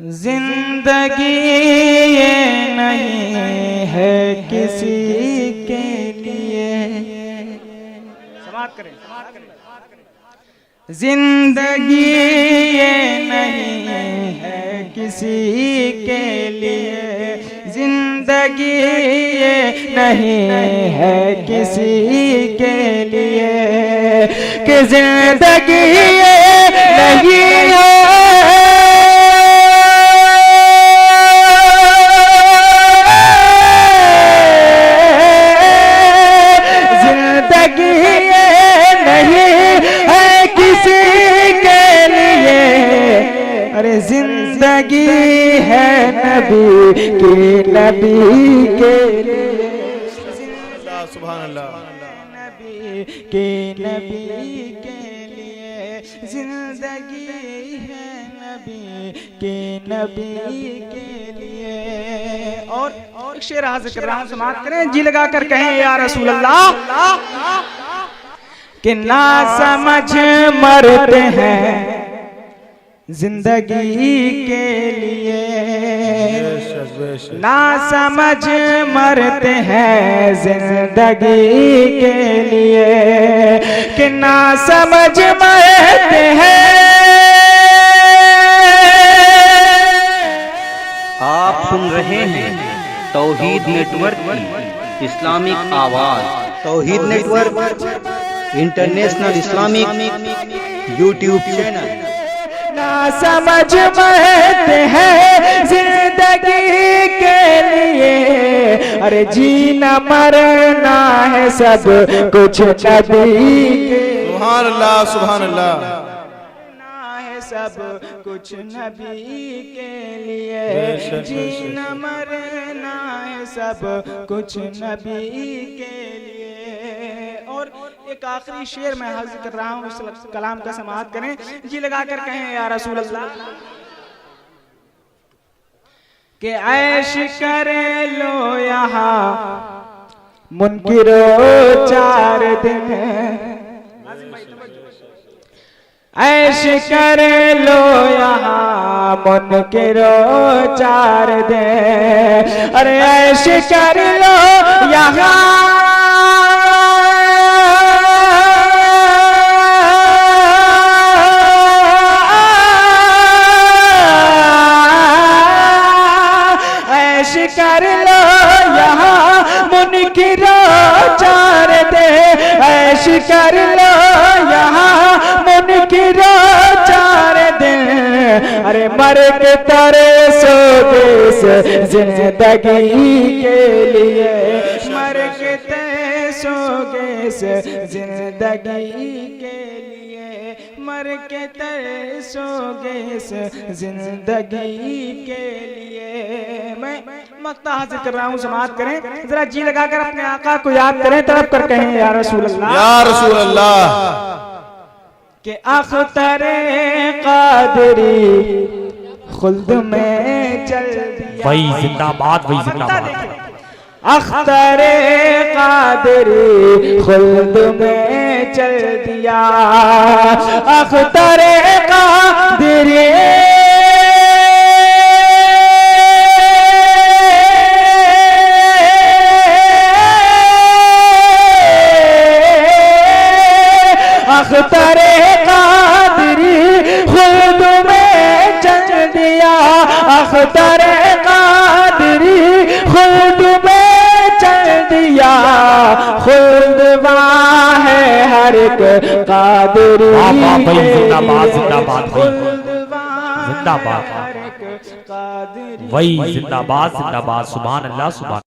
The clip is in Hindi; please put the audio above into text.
जिंदगी ये नहीं है किसी के लिए। समाप्त करें। जिंदगी ये नहीं है किसी के लिए। जिंदगी ये नहीं है किसी के लिए कि जिंदगी ये नहीं है जिंदगी है नबी के लिए। सुभान अल्लाह। नबी के लिए जिंदगी है नबी के लिए। और शेर हाजिर कर रहा हूं, समाप्त करें। जी लगा कर कहें या रसूल अल्लाह कि ना समझ मरते हैं जिंदगी के लिए। ना समझ मरते हैं जिंदगी के लिए कि ना समझ मरते हैं। आप सुन रहे हैं तौहीद नेटवर्क की इस्लामिक आवाज। Tauheed network international Islamic YouTube channel. ना समझ मरते हैं जिंदगी के लिए। अरे जीना मरना है सब कुछ नबी के। सुभान अल्लाह सुभान अल्लाह। है सब कुछ नबी के लिए। जीना मरना है सब कुछ नबी के लिए। और एक आखिरी शेर मैं हाजिर कर रहा हूँ, उस कलाम का समाअत करें। जी लगा कर कहें या रसूल अल्लाह कि ऐश कर लो यहाँ मुनकिरो 4 दिन। ऐश कर लो यहाँ मुनकिरो 4 दिन। अरे ऐश कर लो यहाँ कर लो यहाँ मुनकिरो 4 दे। ऐश कर लो यहाँ मुनकिरो 4 दिन। अरे मर के तारे सोगे जिंदगी के लिए। मर के तारे सोगे जिंदगी के लिए। मर के तारे सोगे जिंदगी के लिए। मैं मक्ता हाजिर कर रहा हूँ, समाअत करें। जरा जी लगाकर अपने आका को याद करें, तड़प कर कहें या रसूल अल्लाह। या रसूल अल्लाह के अख्तरे कादरी खुल्द में चल दिया। वही जिंदाबाद, वही जिंदाबाद। अख्तरे कादरी खुल्द में चल दिया। अख्तरे कादरी अख्तरे कादरी खुद में चल दिया। अख्तरे कादरी खुद में चल दिया। खुद वहाँ है हर एक कादरी। जिंदाबाद जिंदाबाद जिंदाबाद। वही जिंदाबाद जिंदाबाद। सुभान अल्लाह सुभान।